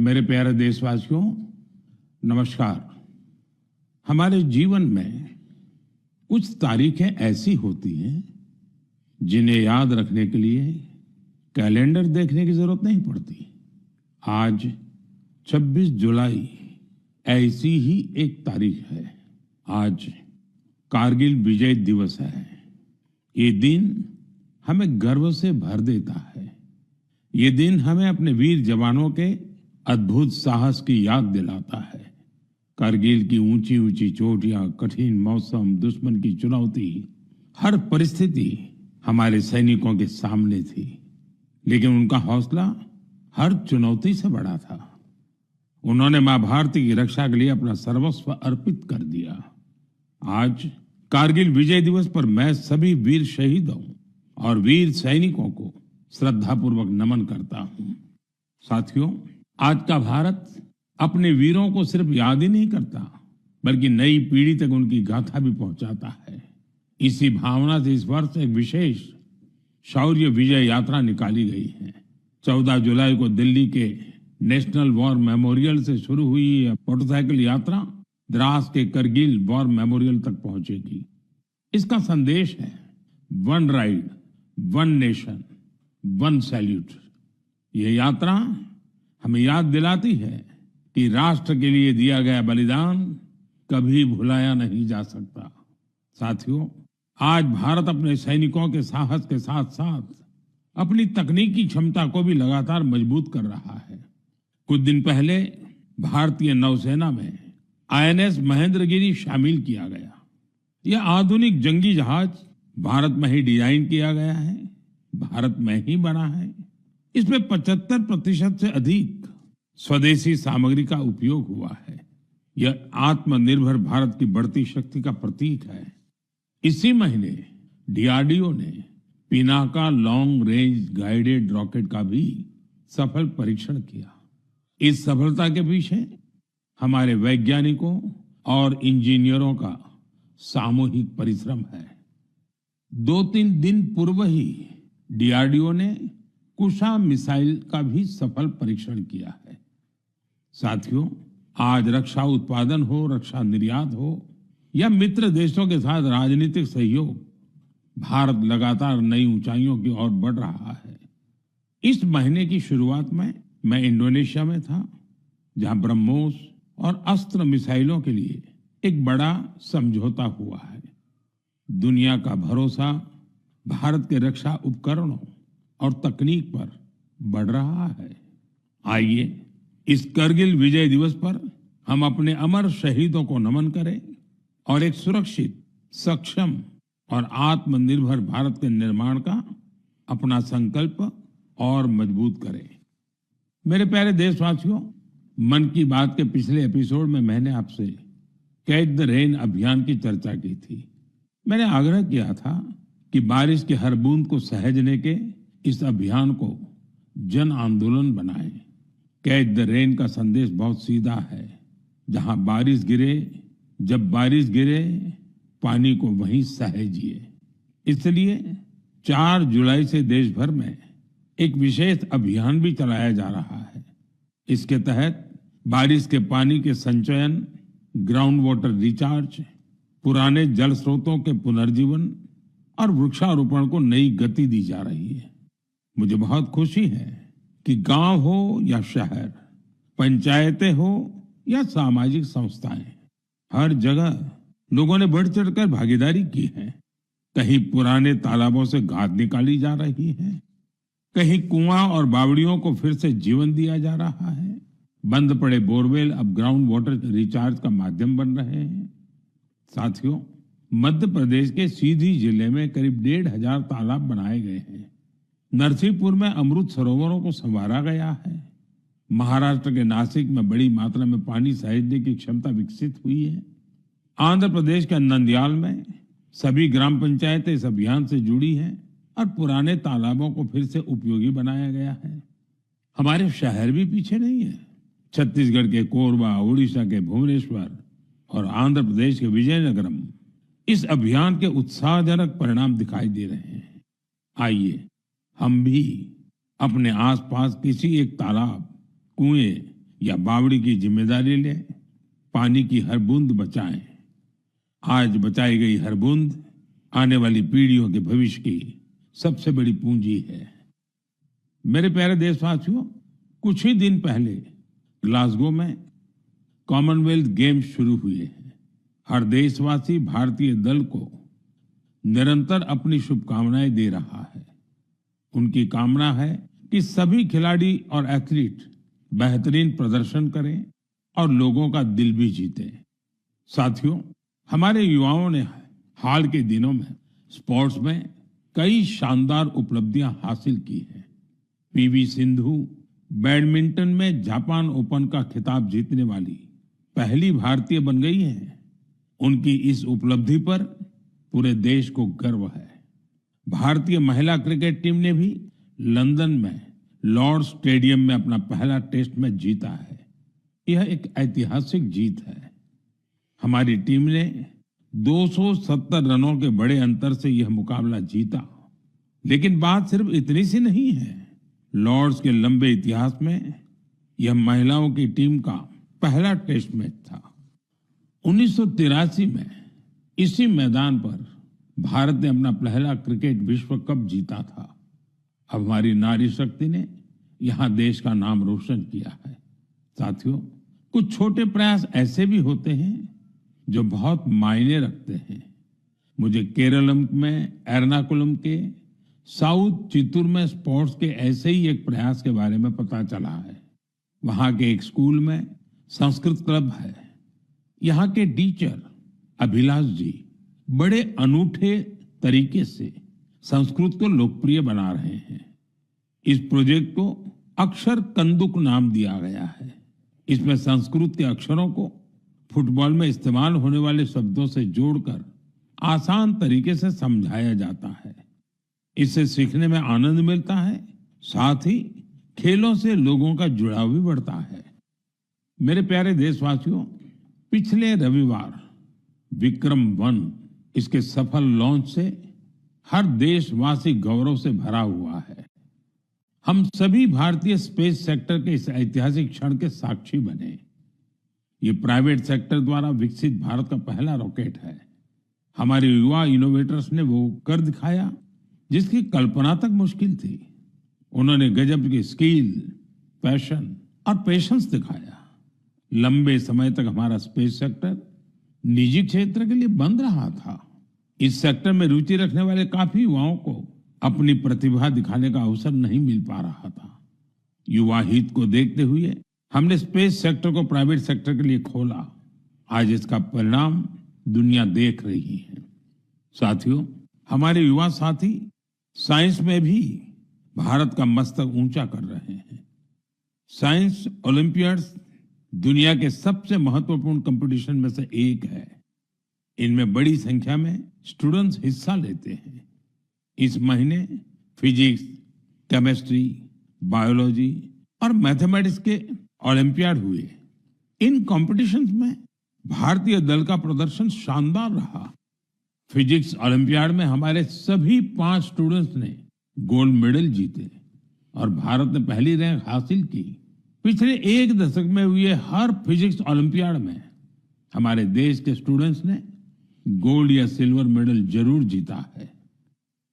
मेरे प्यारे देशवासियों, नमस्कार। हमारे जीवन में कुछ तारीखें ऐसी होती हैं जिन्हें याद रखने के लिए कैलेंडर देखने की जरूरत नहीं पड़ती। आज 26 जुलाई ऐसी ही एक तारीख है। आज कारगिल विजय दिवस है। ये दिन हमें गर्व से भर देता है। ये दिन हमें अपने वीर जवानों के अद्भुत साहस की याद दिलाता है। कारगिल की ऊंची ऊंची चोटियां, कठिन मौसम, दुश्मन की चुनौती, हर परिस्थिति हमारे सैनिकों के सामने थी, लेकिन उनका हौसला हर चुनौती से बड़ा था। उन्होंने मां भारती की रक्षा के लिए अपना सर्वस्व अर्पित कर दिया। आज कारगिल विजय दिवस पर मैं सभी वीर शहीदों और वीर सैनिकों को श्रद्धापूर्वक नमन करता हूं। साथियों, आज का भारत अपने वीरों को सिर्फ याद ही नहीं करता, बल्कि नई पीढ़ी तक उनकी गाथा भी पहुंचाता है। इसी भावना से इस वर्ष एक विशेष शौर्य विजय यात्रा निकाली गई है। 14 जुलाई को दिल्ली के नेशनल वॉर मेमोरियल से शुरू हुई यह मोटरसाइकिल यात्रा द्रास के करगिल वॉर मेमोरियल तक पहुंचेगी। इसका संदेश है one ride, one nation, one salute. यह यात्रा हमें याद दिलाती है कि राष्ट्र के लिए दिया गया बलिदान कभी भुलाया नहीं जा सकता। साथियों, आज भारत अपने सैनिकों के साहस के साथ साथ अपनी तकनीकी क्षमता को भी लगातार मजबूत कर रहा है। कुछ दिन पहले भारतीय नौसेना में INS महेंद्रगिरी शामिल किया गया। यह आधुनिक जंगी जहाज भारत में ही डिजाइन किया गया है, भारत में ही बना है। इसमें 75% से अधिक स्वदेशी सामग्री का उपयोग हुआ है। यह आत्मनिर्भर भारत की बढ़ती शक्ति का प्रतीक है। इसी महीने DRDO ने Pinaka long range guided rocket का भी सफल परीक्षण किया। इस सफलता के पीछे हमारे वैज्ञानिकों और इंजीनियरों का सामूहिक परिश्रम है। 2-3 दिन पूर्व ही DRDO ने कुशा मिसाइल का भी सफल परीक्षण किया है। साथियों, आज रक्षा उत्पादन हो, रक्षा निर्यात हो या मित्र देशों के साथ राजनीतिक सहयोग, भारत लगातार नई ऊंचाइयों की ओर बढ़ रहा है। इस महीने की शुरुआत में मैं इंडोनेशिया में था, जहां ब्रह्मोस और अस्त्र मिसाइलों के लिए एक बड़ा समझौता हुआ है। दुनिया का भरोसा भारत के रक्षा उपकरणों और तकनीक पर बढ़ रहा है। आइए इस करगिल विजय दिवस पर हम अपने अमर शहीदों को नमन करें और एक सुरक्षित, सक्षम और आत्मनिर्भर भारत के निर्माण का अपना संकल्प और मजबूत करें। मेरे प्यारे देशवासियों, मन की बात के पिछले एपिसोड में मैंने आपसे कैच द रेन अभियान की चर्चा की थी। मैंने आग्रह किया था कि बारिश की हर बूंद को सहेजने के इस अभियान को जन आंदोलन बनाएं। कैच द रेन का संदेश बहुत सीधा है। जहां बारिश गिरे, जब बारिश गिरे, पानी को वहीं सहेजिए। इसलिए 4 जुलाई से देश भर में एक विशेष अभियान भी चलाया जा रहा है। इसके तहत बारिश के पानी के संचयन, ग्राउंड वाटर रिचार्ज, पुराने जल स्रोतों के पुनर्जीवन और वृक्षारोपण को नई गति दी जा रही है। मुझे बहुत खुशी है कि गांव हो या शहर, पंचायतें हो या सामाजिक संस्थाएं, हर जगह लोगों ने बढ़ चढ़कर भागीदारी की है। कहीं पुराने तालाबों से गाद निकाली जा रही है, कहीं कुआं और बावड़ियों को फिर से जीवन दिया जा रहा है। बंद पड़े बोरवेल अब ग्राउंड वाटर रिचार्ज का माध्यम बन रहे हैं। साथियों, मध्य प्रदेश के सीधी जिले में करीब 1,500 तालाब बनाए गए हैं। नरसिंहपुर में अमृत सरोवरों को संवारा गया है। महाराष्ट्र के नासिक में बड़ी मात्रा में पानी सहेजने की क्षमता विकसित हुई है। आंध्र प्रदेश के नंदयाल में सभी ग्राम पंचायतें इस अभियान से जुड़ी हैं और पुराने तालाबों को फिर से उपयोगी बनाया गया है। हमारे शहर भी पीछे नहीं है। छत्तीसगढ़ के कोरबा, उड़ीसा के भुवनेश्वर और आंध्र प्रदेश के विजयनगरम इस अभियान के उत्साहजनक परिणाम दिखाई दे रहे हैं। आइए हम भी अपने आसपास किसी एक तालाब, कुएं या बावड़ी की जिम्मेदारी लें, पानी की हर बूंद बचाएं। आज बचाई गई हर बूंद आने वाली पीढ़ियों के भविष्य की सबसे बड़ी पूंजी है। मेरे प्यारे देशवासियों, कुछ ही दिन पहले ग्लासगो में कॉमनवेल्थ गेम्स शुरू हुए हैं। हर देशवासी भारतीय दल को निरंतर अपनी शुभकामनाएं दे रहा है। उनकी कामना है कि सभी खिलाड़ी और एथलीट बेहतरीन प्रदर्शन करें और लोगों का दिल भी जीतें। साथियों, हमारे युवाओं ने हाल के दिनों में स्पोर्ट्स में कई शानदार उपलब्धियां हासिल की हैं। पीवी सिंधु बैडमिंटन में जापान ओपन का खिताब जीतने वाली पहली भारतीय बन गई हैं। उनकी इस उपलब्धि पर पूरे देश को गर्व है। भारतीय महिला क्रिकेट टीम ने भी लंदन में लॉर्ड्स स्टेडियम में अपना पहला टेस्ट मैच जीता है। यह एक ऐतिहासिक जीत है। हमारी टीम ने 270 रनों के बड़े अंतर से यह मुकाबला जीता। लेकिन बात सिर्फ इतनी सी नहीं है। लॉर्ड्स के लंबे इतिहास में यह महिलाओं की टीम का पहला टेस्ट मैच था। 1983 में इसी मैदान पर भारत ने अपना पहला क्रिकेट विश्व कप जीता था। अब हमारी नारी शक्ति ने यहां देश का नाम रोशन किया है। साथियों, कुछ छोटे प्रयास ऐसे भी होते हैं जो बहुत मायने रखते हैं। मुझे केरलम में एर्नाकुलम के साउथ चित्तूर में स्पोर्ट्स के ऐसे ही एक प्रयास के बारे में पता चला है। वहां के एक स्कूल में संस्कृत क्लब है। यहाँ के टीचर अभिलाष जी बड़े अनूठे तरीके से संस्कृत को लोकप्रिय बना रहे हैं। इस प्रोजेक्ट को अक्षर कंदुक नाम दिया गया है। इसमें संस्कृत के अक्षरों को फुटबॉल में इस्तेमाल होने वाले शब्दों से जोड़कर आसान तरीके से समझाया जाता है। इससे सीखने में आनंद मिलता है, साथ ही खेलों से लोगों का जुड़ाव भी बढ़ता है। मेरे प्यारे देशवासियों, पिछले रविवार विक्रम-1 इसके सफल लॉन्च से हर देशवासी गौरव से भरा हुआ है। हम सभी भारतीय स्पेस सेक्टर के इस ऐतिहासिक क्षण के साक्षी बने। ये प्राइवेट सेक्टर द्वारा विकसित भारत का पहला रॉकेट है। हमारे युवा इनोवेटर्स ने वो कर दिखाया जिसकी कल्पना तक मुश्किल थी। उन्होंने गजब की स्किल, पैशन और पेशेंस दिखाया। लंबे समय तक हमारा स्पेस सेक्टर निजी क्षेत्र के लिए बंद रहा था। इस सेक्टर में रुचि रखने वाले काफी युवाओं को अपनी प्रतिभा दिखाने का अवसर नहीं मिल पा रहा था। युवा हित को देखते हुए हमने स्पेस सेक्टर को प्राइवेट सेक्टर के लिए खोला। आज इसका परिणाम दुनिया देख रही है। साथियों, हमारे युवा साथी साइंस में भी भारत का मस्तक ऊंचा कर रहे हैं। साइंस ओलंपियाड्स दुनिया के सबसे महत्वपूर्ण कंपटीशन में से एक है। इनमें बड़ी संख्या में स्टूडेंट्स हिस्सा लेते हैं। इस महीने फिजिक्स, केमिस्ट्री, बायोलॉजी और मैथमेटिक्स के ओलंपियाड हुए। इन कॉम्पिटिशन्स में भारतीय दल का प्रदर्शन शानदार रहा। फिजिक्स ओलंपियाड में हमारे सभी 5 स्टूडेंट्स ने गोल्ड मेडल जीते और भारत ने पहली रैंक हासिल की। पिछले 1 दशक में हुए हर फिजिक्स ओलंपियाड में हमारे देश के स्टूडेंट्स ने गोल्ड या सिल्वर मेडल जरूर जीता है।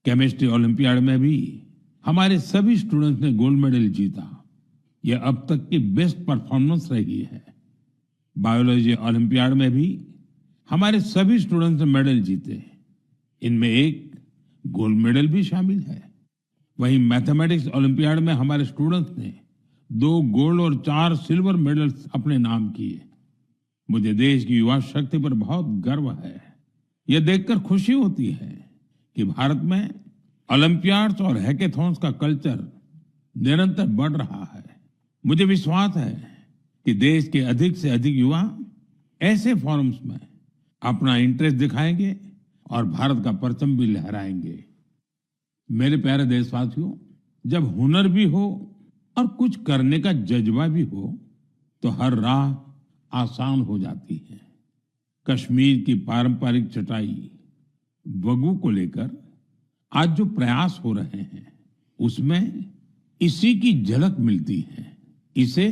केमिस्ट्री ओलंपियाड में भी हमारे सभी स्टूडेंट्स ने गोल्ड मेडल जीता। यह अब तक की बेस्ट परफॉर्मेंस रही है। बायोलॉजी ओलंपियाड में भी हमारे सभी स्टूडेंट्स ने मेडल जीते। इनमें एक गोल्ड मेडल भी शामिल है। वहीं मैथमेटिक्स ओलंपियाड में हमारे स्टूडेंट्स ने 2 गोल्ड और 4 सिल्वर मेडल्स अपने नाम किए। मुझे देश की युवा शक्ति पर बहुत गर्व है। यह देखकर खुशी होती है कि भारत में ओलंपियाड्स और हैकेथॉन्स का कल्चर निरंतर बढ़ रहा है। मुझे विश्वास है कि देश के अधिक से अधिक युवा ऐसे फोरम्स में अपना इंटरेस्ट दिखाएंगे और भारत का परचम भी लहराएंगे। मेरे प्यारे देशवासियों, जब हुनर भी हो और कुछ करने का जज्बा भी हो तो हर राह आसान हो जाती है। कश्मीर की पारंपरिक चटाई वगू को लेकर आज जो प्रयास हो रहे हैं उसमें इसी की झलक मिलती है। इसे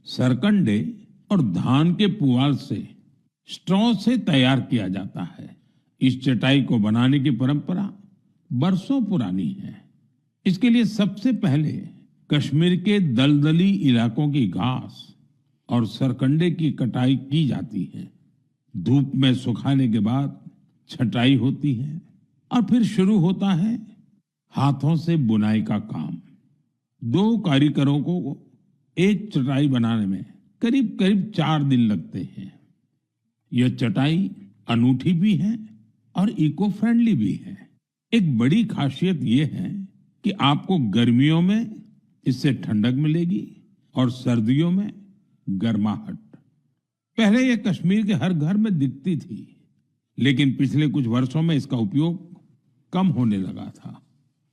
सरकंडे और धान के पुआल से स्ट्रॉ से तैयार किया जाता है। इस चटाई को बनाने की परंपरा बरसों पुरानी है। इसके लिए सबसे पहले कश्मीर के दलदली इलाकों की घास और सरकंडे की कटाई की जाती है। धूप में सुखाने के बाद छटाई होती है और फिर शुरू होता है हाथों से बुनाई का काम। 2 कारीगरों को एक चटाई बनाने में करीब करीब 4 दिन लगते हैं। यह चटाई अनूठी भी है और इको फ्रेंडली भी है। एक बड़ी खासियत यह है कि आपको गर्मियों में इससे ठंडक मिलेगी और सर्दियों में गर्माहट। पहले यह कश्मीर के हर घर में दिखती थी, लेकिन पिछले कुछ वर्षों में इसका उपयोग कम होने लगा था।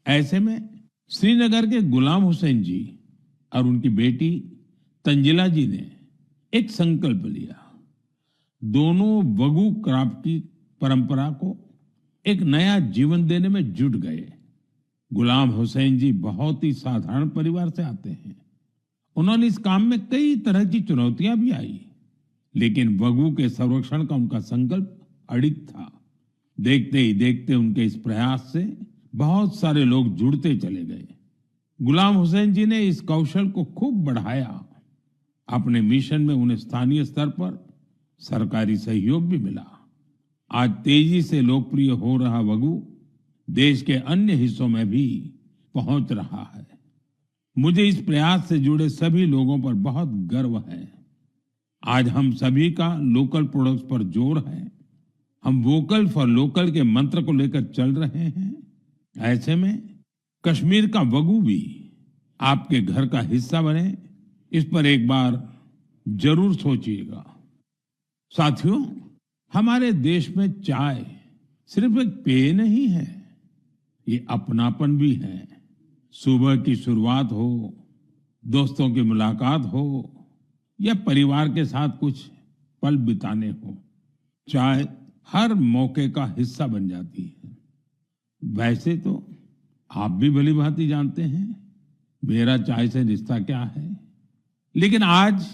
ऐसे में श्रीनगर के गुलाम हुसैन जी और उनकी बेटी तंजिला जी ने एक संकल्प लिया। दोनों वगू क्राफ्ट की परंपरा को एक नया जीवन देने में जुट गए। गुलाम हुसैन जी बहुत ही साधारण परिवार से आते हैं। उन्होंने इस काम में कई तरह की चुनौतियां भी आई, लेकिन वगू के संरक्षण का उनका संकल्प अडिग था। देखते ही देखते उनके इस प्रयास से बहुत सारे लोग जुड़ते चले गए। गुलाम हुसैन जी ने इस कौशल को खूब बढ़ाया। अपने मिशन में उन्हें स्थानीय स्तर पर सरकारी सहयोग भी मिला। आज तेजी से लोकप्रिय हो रहा वगू देश के अन्य हिस्सों में भी पहुंच रहा है। मुझे इस प्रयास से जुड़े सभी लोगों पर बहुत गर्व है। आज हम सभी का लोकल प्रोडक्ट्स पर जोर है। हम वोकल फॉर लोकल के मंत्र को लेकर चल रहे हैं। ऐसे में कश्मीर का वगू भी आपके घर का हिस्सा बने, इस पर एक बार जरूर सोचिएगा। साथियों, हमारे देश में चाय सिर्फ एक पेय नहीं है, ये अपनापन भी है। सुबह की शुरुआत हो, दोस्तों की मुलाकात हो या परिवार के साथ कुछ पल बिताने हो, चाय हर मौके का हिस्सा बन जाती है। वैसे तो आप भी भली भांति जानते हैं मेरा चाय से रिश्ता क्या है, लेकिन आज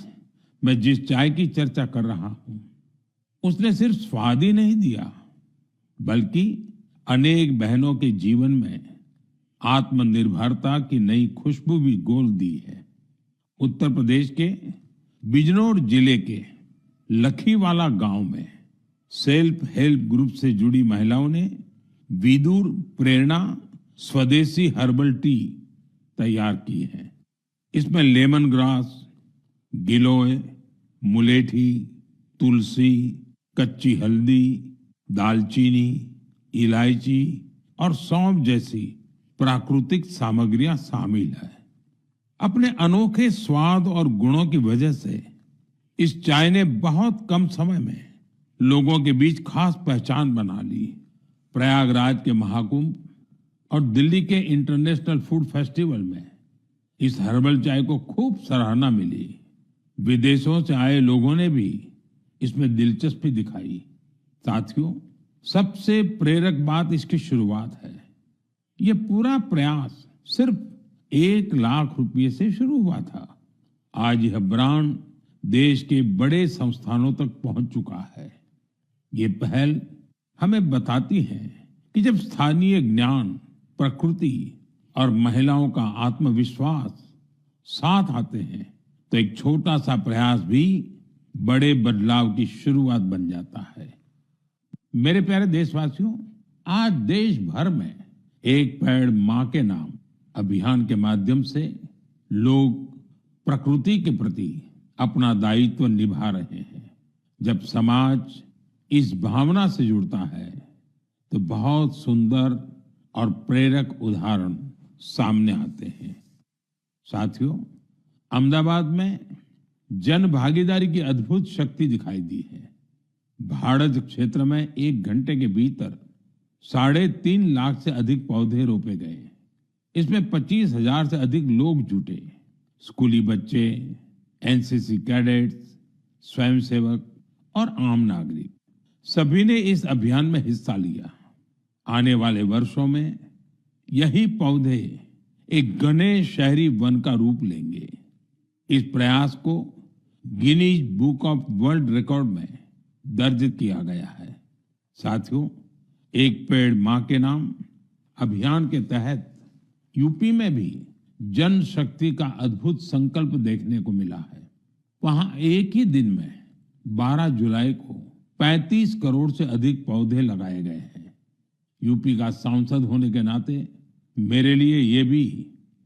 मैं जिस चाय की चर्चा कर रहा हूं उसने सिर्फ स्वाद ही नहीं दिया, बल्कि अनेक बहनों के जीवन में आत्मनिर्भरता की नई खुशबू भी घोल दी है। उत्तर प्रदेश के बिजनौर जिले के लखीवाला गांव में सेल्फ हेल्प ग्रुप से जुड़ी महिलाओं ने विदुर प्रेरणा स्वदेशी हर्बल टी तैयार की है। इसमें लेमन ग्रास, गिलोय, मुलेठी, तुलसी, कच्ची हल्दी, दालचीनी, इलायची और सौंफ जैसी प्राकृतिक सामग्रियां शामिल है। अपने अनोखे स्वाद और गुणों की वजह से इस चाय ने बहुत कम समय में लोगों के बीच खास पहचान बना ली। प्रयागराज के महाकुंभ और दिल्ली के इंटरनेशनल फूड फेस्टिवल में इस हर्बल चाय को खूब सराहना मिली। विदेशों से आए लोगों ने भी इसमें दिलचस्पी दिखाई। साथियों, सबसे प्रेरक बात इसकी शुरुआत है। ये पूरा प्रयास सिर्फ 1 लाख रुपए से शुरू हुआ था। आज यह ब्रांड देश के बड़े संस्थानों तक पहुंच चुका है। ये पहल हमें बताती है कि जब स्थानीय ज्ञान, प्रकृति और महिलाओं का आत्मविश्वास साथ आते हैं तो एक छोटा सा प्रयास भी बड़े बदलाव की शुरुआत बन जाता है। मेरे प्यारे देशवासियों, आज देश भर में एक पेड़ मां के नाम अभियान के माध्यम से लोग प्रकृति के प्रति अपना दायित्व निभा रहे हैं। जब समाज इस भावना से जुड़ता है तो बहुत सुंदर और प्रेरक उदाहरण सामने आते हैं। साथियों, अहमदाबाद में जन भागीदारी की अद्भुत शक्ति दिखाई दी है। भाड़ज क्षेत्र में 1 घंटे के भीतर 3.5 लाख से अधिक पौधे रोपे गए। इसमें 25,000 से अधिक लोग जुटे। स्कूली बच्चे, एनसीसी कैडेट्स, स्वयंसेवक और आम नागरिक सभी ने इस अभियान में हिस्सा लिया। आने वाले वर्षों में यही पौधे एक घने शहरी वन का रूप लेंगे। इस प्रयास को Guinness book of world record में दर्ज किया गया है। साथियों, एक पेड़ मां के नाम अभियान के तहत यूपी में भी जन शक्ति का अद्भुत संकल्प देखने को मिला है। वहां एक ही दिन में 12 जुलाई को 35 करोड़ से अधिक पौधे लगाए गए हैं। यूपी का सांसद होने के नाते मेरे लिए ये भी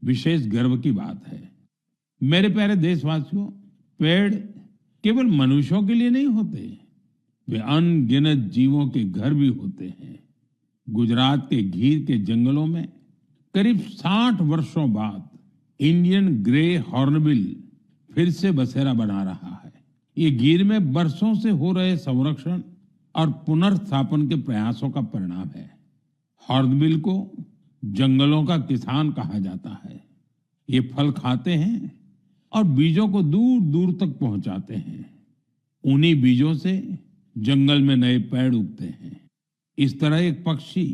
विशेष गर्व की बात है। मेरे प्यारे देशवासियों, पेड़ केवल मनुष्यों के लिए नहीं होते, वे अनगिनत जीवों के घर भी होते हैं। गुजरात के गीर के जंगलों में करीब 60 वर्षों बाद इंडियन ग्रे हॉर्नबिल फिर से बसेरा बना रहा है। ये गीर में बरसों से हो रहे संरक्षण और पुनर्स्थापन के प्रयासों का परिणाम है। हॉर्नबिल को जंगलों का किसान कहा जाता है। ये फल खाते हैं और बीजों को दूर दूर तक पहुंचाते हैं। उन्हीं बीजों से जंगल में नए पेड़ उगते हैं। इस तरह एक पक्षी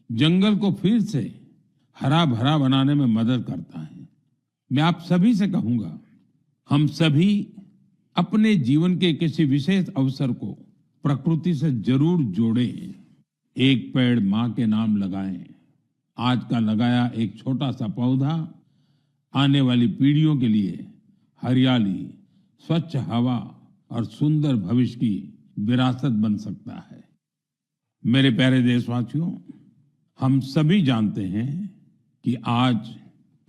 जंगल को फिर से हरा भरा बनाने में मदद करता है। मैं आप सभी से कहूंगा, हम सभी अपने जीवन के किसी विशेष अवसर को प्रकृति से जरूर जोड़ें। एक पेड़ मां के नाम लगाएं। आज का लगाया एक छोटा सा पौधा आने वाली पीढ़ियों के लिए हरियाली, स्वच्छ हवा और सुंदर भविष्य की विरासत बन सकता है। मेरे प्यारे देशवासियों, हम सभी जानते हैं कि आज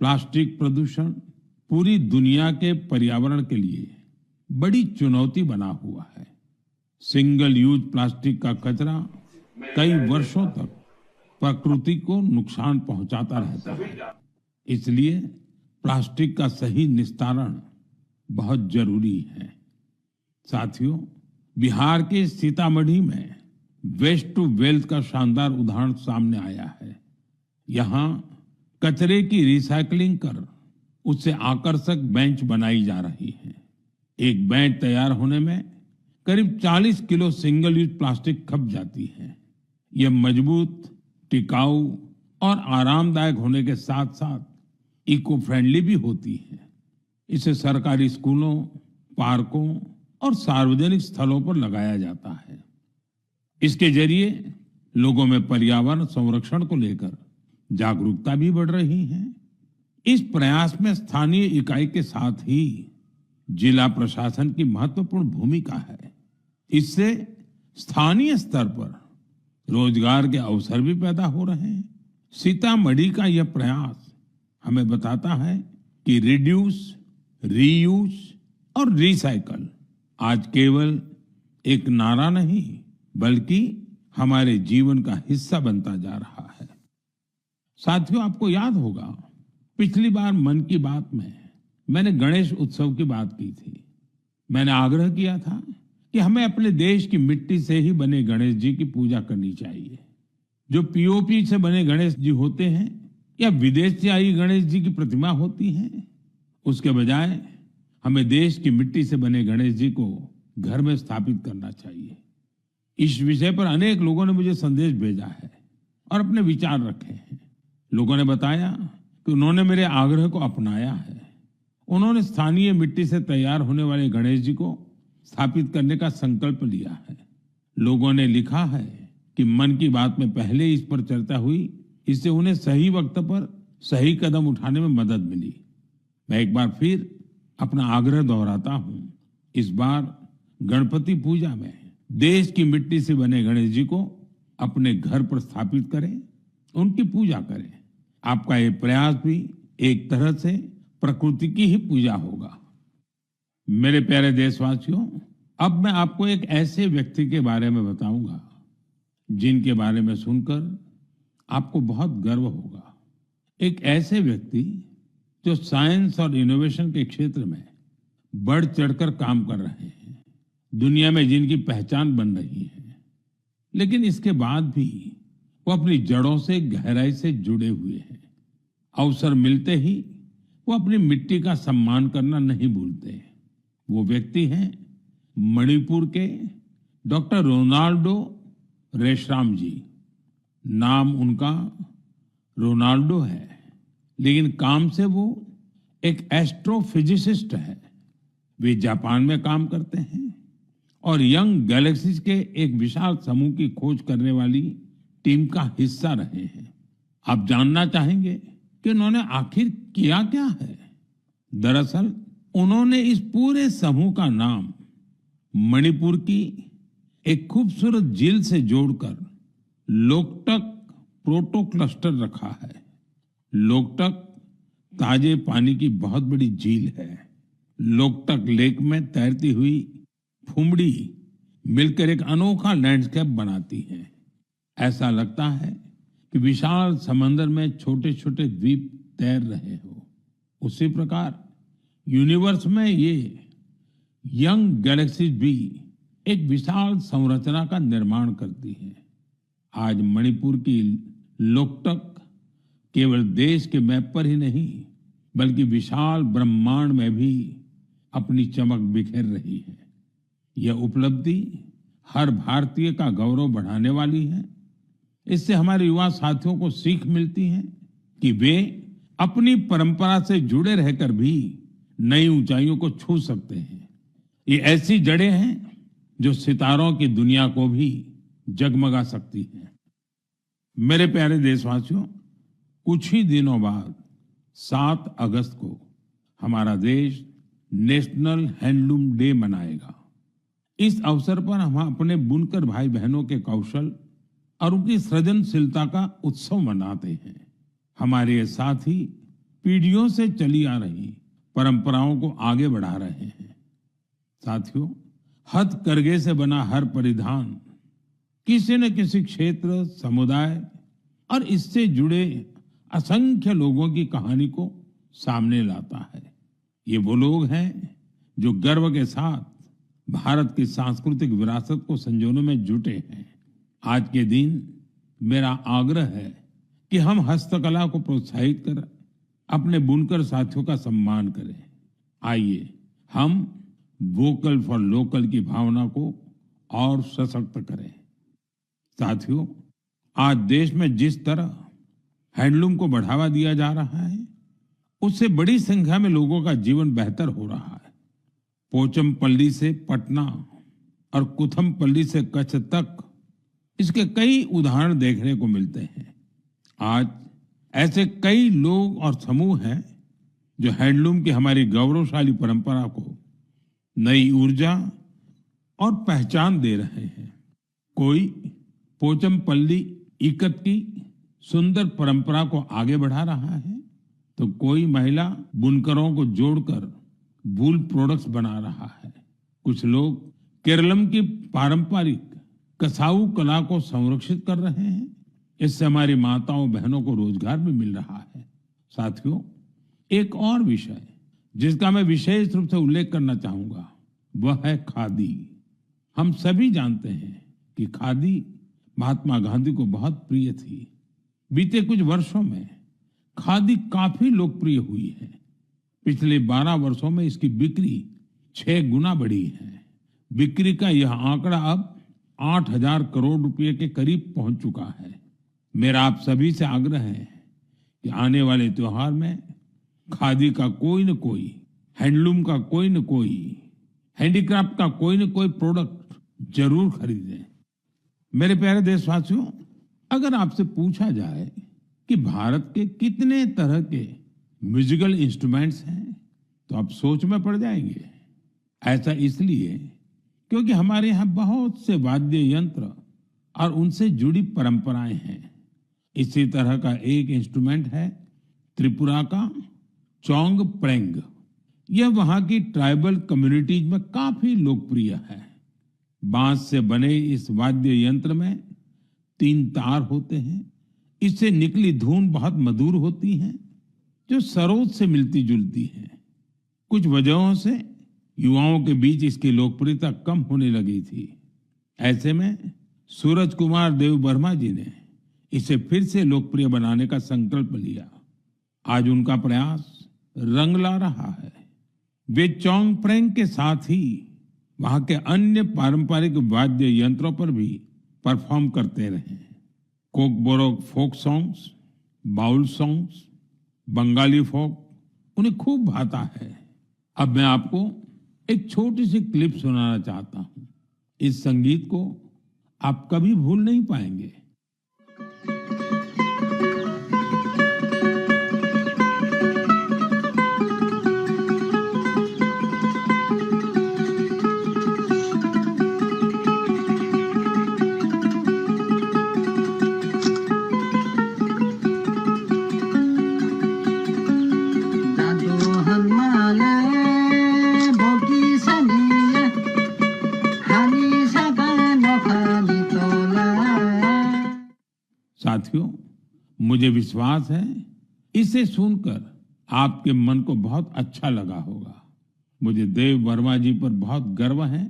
प्लास्टिक प्रदूषण पूरी दुनिया के पर्यावरण के लिए बड़ी चुनौती बना हुआ है। सिंगल यूज प्लास्टिक का कचरा कई वर्षों तक प्रकृति को नुकसान पहुंचाता रहता है। इसलिए प्लास्टिक का सही निस्तारण बहुत जरूरी है। साथियों, बिहार के सीतामढ़ी में वेस्ट टू वेल्थ का शानदार उदाहरण सामने आया है। यहाँ कचरे की रिसाइकलिंग कर उससे आकर्षक बेंच बनाई जा रही है। एक बेंच तैयार होने में करीब 40 किलो सिंगल यूज प्लास्टिक खप जाती है। यह मजबूत, टिकाऊ और आरामदायक होने के साथ साथ इको फ्रेंडली भी होती है। इसे सरकारी स्कूलों, पार्कों और सार्वजनिक स्थलों पर लगाया जाता है। इसके जरिए लोगों में पर्यावरण संरक्षण को लेकर जागरूकता भी बढ़ रही है। इस प्रयास में स्थानीय इकाई के साथ ही जिला प्रशासन की महत्वपूर्ण भूमिका है। इससे स्थानीय स्तर पर रोजगार के अवसर भी पैदा हो रहे हैं। सीतामढ़ी का यह प्रयास हमें बताता है कि रिड्यूस, रीयूज और रिसाइकल आज केवल एक नारा नहीं, बल्कि हमारे जीवन का हिस्सा बनता जा रहा है। साथियों, आपको याद होगा, पिछली बार मन की बात में मैंने गणेश उत्सव की बात की थी। मैंने आग्रह किया था कि हमें अपने देश की मिट्टी से ही बने गणेश जी की पूजा करनी चाहिए। जो पीओपी से बने गणेश जी होते हैं या विदेश से आई गणेश जी की प्रतिमा होती है, उसके बजाय हमें देश की मिट्टी से बने गणेश जी को घर में स्थापित करना चाहिए। इस विषय पर अनेक लोगों ने मुझे संदेश भेजा है और अपने विचार रखे हैं। लोगों ने बताया कि उन्होंने मेरे आग्रह को अपनाया है। उन्होंने स्थानीय मिट्टी से तैयार होने वाले गणेश जी को स्थापित करने का संकल्प लिया है। लोगों ने लिखा है कि मन की बात में पहले इस पर चर्चा हुई, इससे उन्हें सही वक्त पर सही कदम उठाने में मदद मिली। मैं एक बार फिर अपना आग्रह दोहराता हूं, इस बार गणपति पूजा में देश की मिट्टी से बने गणेश जी को अपने घर पर स्थापित करें, उनकी पूजा करें। आपका ये प्रयास भी एक तरह से प्रकृति की ही पूजा होगा। मेरे प्यारे देशवासियों, अब मैं आपको एक ऐसे व्यक्ति के बारे में बताऊंगा जिनके बारे में सुनकर आपको बहुत गर्व होगा। एक ऐसे व्यक्ति जो साइंस और इनोवेशन के क्षेत्र में बढ़ चढ़कर काम कर रहे हैं, दुनिया में जिनकी पहचान बन रही है, लेकिन इसके बाद भी वो अपनी जड़ों से गहराई से जुड़े हुए हैं। अवसर मिलते ही वो अपनी मिट्टी का सम्मान करना नहीं भूलते। वो व्यक्ति हैं मणिपुर के डॉक्टर रोनाल्डो रेशराम जी। नाम उनका रोनाल्डो है, लेकिन काम से वो एक एस्ट्रोफिजिसिस्ट है। वे जापान में काम करते हैं और यंग गैलेक्सीज के एक विशाल समूह की खोज करने वाली टीम का हिस्सा रहे हैं। आप जानना चाहेंगे कि उन्होंने आखिर किया क्या है? दरअसल उन्होंने इस पूरे समूह का नाम मणिपुर की एक खूबसूरत झील से जोड़कर लोकटक प्रोटो क्लस्टर रखा है। लोकटक ताजे पानी की बहुत बड़ी झील है। लोकटक लेक में तैरती हुई फुमड़ी मिलकर एक अनोखा लैंडस्केप बनाती है। ऐसा लगता है कि विशाल समंदर में छोटे छोटे द्वीप तैर रहे हो। उसी प्रकार यूनिवर्स में ये यंग गैलेक्सीज भी एक विशाल संरचना का निर्माण करती है। आज मणिपुर की लोकटक केवल देश के मैप पर ही नहीं बल्कि विशाल ब्रह्मांड में भी अपनी चमक बिखेर रही है। यह उपलब्धि हर भारतीय का गौरव बढ़ाने वाली है। इससे हमारे युवा साथियों को सीख मिलती है कि वे अपनी परंपरा से जुड़े रहकर भी नई ऊंचाइयों को छू सकते हैं। ये ऐसी जड़ें हैं जो सितारों की दुनिया को भी जगमगा सकती हैं। मेरे प्यारे देशवासियों, कुछ ही दिनों बाद 7 अगस्त को हमारा देश नेशनल हैंडलूम डे मनाएगा। इस अवसर पर हम अपने बुनकर भाई बहनों के कौशल और उनकी सृजनशीलता का उत्सव मनाते हैं। हमारे ये साथी पीढ़ियों से चली आ रही परंपराओं को आगे बढ़ा रहे हैं। साथियों, हथकरघे से बना हर परिधान किसी न किसी क्षेत्र, समुदाय और इससे जुड़े असंख्य लोगों की कहानी को सामने लाता है। ये वो लोग हैं जो गर्व के साथ भारत की सांस्कृतिक विरासत को संजोने में जुटे हैं। आज के दिन मेरा आग्रह है कि हम हस्तकला को प्रोत्साहित कर अपने बुनकर साथियों का सम्मान करें। आइए हम वोकल फॉर लोकल की भावना को और सशक्त करें। साथियों, आज देश में जिस तरह हैंडलूम को बढ़ावा दिया जा रहा है, उससे बड़ी संख्या में लोगों का जीवन बेहतर हो रहा है। पोचमपल्ली से पटना और कुथमपल्ली से कच्छ तक इसके कई उदाहरण देखने को मिलते हैं। आज ऐसे कई लोग और समूह हैं जो हैंडलूम की हमारी गौरवशाली परंपरा को नई ऊर्जा और पहचान दे रहे हैं। कोई पोचमपल्ली इकत की सुंदर परंपरा को आगे बढ़ा रहा है, तो कोई महिला बुनकरों को जोड़कर वूल प्रोडक्ट्स बना रहा है। कुछ लोग केरलम की पारंपरिक कसाऊ कला को संरक्षित कर रहे हैं। इससे हमारी माताओं बहनों को रोजगार भी मिल रहा है। साथियों, एक और विषय जिसका मैं विशेष रूप से उल्लेख करना चाहूंगा वह है खादी। हम सभी जानते हैं कि खादी महात्मा गांधी को बहुत प्रिय थी। बीते कुछ वर्षों में खादी काफी लोकप्रिय हुई है। पिछले 12 वर्षों में इसकी बिक्री 6 गुना बढ़ी है। बिक्री का यह आंकड़ा अब 8,000 करोड़ रुपए के करीब पहुंच चुका है। मेरा आप सभी से आग्रह है कि आने वाले त्योहार में खादी का कोई न कोई, हैंडलूम का कोई न कोई, हैंडीक्राफ्ट का कोई न कोई प्रोडक्ट जरूर खरीदें। मेरे प्यारे देशवासियों, अगर आपसे पूछा जाए कि भारत के कितने तरह के म्यूजिकल इंस्ट्रूमेंट्स हैं, तो आप सोच में पड़ जाएंगे। ऐसा इसलिए क्योंकि हमारे यहाँ बहुत से वाद्य यंत्र और उनसे जुड़ी परंपराएं हैं। इसी तरह का एक इंस्ट्रूमेंट है त्रिपुरा का चोंग प्रेंग। यह वहां की ट्राइबल कम्युनिटीज में काफी लोकप्रिय है। बांस से बने इस वाद्य यंत्र में 3 तार होते हैं। इससे निकली धुन बहुत मधुर होती है, जो सरोद से मिलती जुलती है। कुछ वजहों से युवाओं के बीच इसकी लोकप्रियता कम होने लगी थी। ऐसे में सूरज कुमार देव वर्मा जी ने इसे फिर से लोकप्रिय बनाने का संकल्प लिया। आज उनका प्रयास रंग ला रहा है। वे चोंग प्रेंग के साथ ही वहां के अन्य पारंपरिक वाद्य यंत्रों पर भी परफॉर्म करते रहे। Kokborok folk songs, Baul songs, Bengali folk उन्हें खूब भाता है। अब मैं आपको एक छोटी सी क्लिप सुनाना चाहता हूं। इस संगीत को आप कभी भूल नहीं पाएंगे। साथियों, मुझे विश्वास है इसे सुनकर आपके मन को बहुत अच्छा लगा होगा। मुझे देव वर्मा जी पर बहुत गर्व है।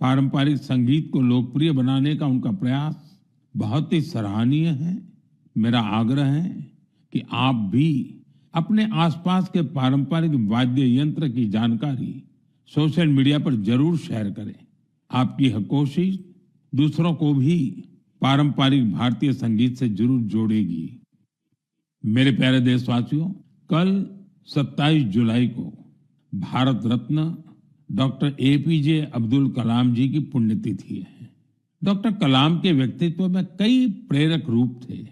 पारंपरिक संगीत को लोकप्रिय बनाने का उनका प्रयास बहुत ही सराहनीय है। मेरा आग्रह है कि आप भी अपने आसपास के पारंपरिक वाद्य यंत्र की जानकारी सोशल मीडिया पर जरूर शेयर करें। आपकी यह कोशिश दूसरों को भी पारंपरिक भारतीय संगीत से जरूर जोड़ेगी। मेरे प्यारे देशवासियों, कल 27 जुलाई को भारत रत्न डॉक्टर एपीजे अब्दुल कलाम जी की पुण्यतिथि है। डॉक्टर कलाम के व्यक्तित्व में कई प्रेरक रूप थे,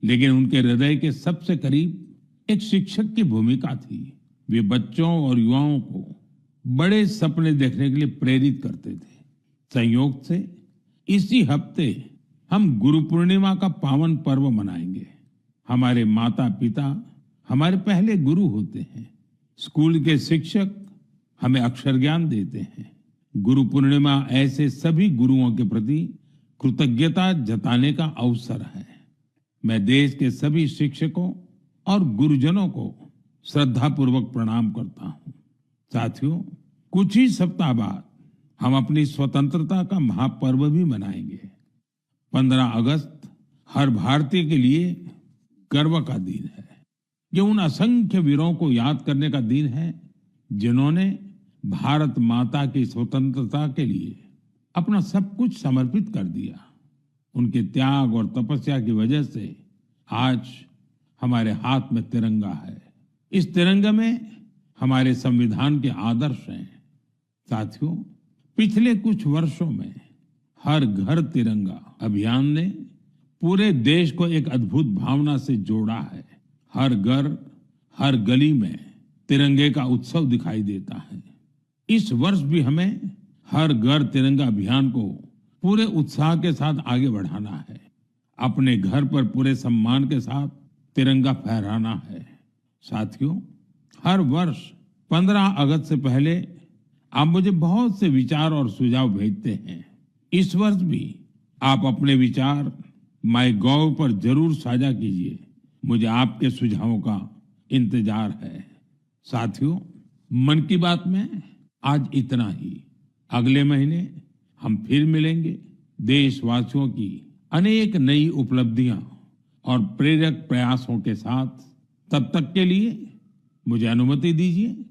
लेकिन उनके हृदय के सबसे करीब एक शिक्षक की भूमिका थी। वे बच्चों और युवाओं को बड़े सपने देखने के लिए प्रेरित करते थे। संयोग से इसी हफ्ते हम गुरु पूर्णिमा का पावन पर्व मनाएंगे। हमारे माता पिता हमारे पहले गुरु होते हैं। स्कूल के शिक्षक हमें अक्षर ज्ञान देते हैं। गुरु पूर्णिमा ऐसे सभी गुरुओं के प्रति कृतज्ञता जताने का अवसर है। मैं देश के सभी शिक्षकों और गुरुजनों को श्रद्धापूर्वक प्रणाम करता हूं। साथियों, कुछ ही सप्ताह बाद हम अपनी स्वतंत्रता का महापर्व भी मनाएंगे। 15 अगस्त हर भारतीय के लिए गर्व का दिन है। ये उन असंख्य वीरों को याद करने का दिन है जिन्होंने भारत माता की स्वतंत्रता के लिए अपना सब कुछ समर्पित कर दिया। उनके त्याग और तपस्या की वजह से आज हमारे हाथ में तिरंगा है। इस तिरंगे में हमारे संविधान के आदर्श हैं। साथियों, पिछले कुछ वर्षों में हर घर तिरंगा अभियान ने पूरे देश को एक अद्भुत भावना से जोड़ा है। हर घर, हर गली में तिरंगे का उत्सव दिखाई देता है। इस वर्ष भी हमें हर घर तिरंगा अभियान को पूरे उत्साह के साथ आगे बढ़ाना है। अपने घर पर पूरे सम्मान के साथ तिरंगा फहराना है। साथियों, हर वर्ष 15 अगस्त से पहले आप मुझे बहुत से विचार और सुझाव भेजते हैं। इस वर्ष भी आप अपने विचार माईगॉव पर जरूर साझा कीजिए। मुझे आपके सुझावों का इंतजार है। साथियों, मन की बात में आज इतना ही। अगले महीने हम फिर मिलेंगे देशवासियों की अनेक नई उपलब्धियां और प्रेरक प्रयासों के साथ। तब तक के लिए मुझे अनुमति दीजिए।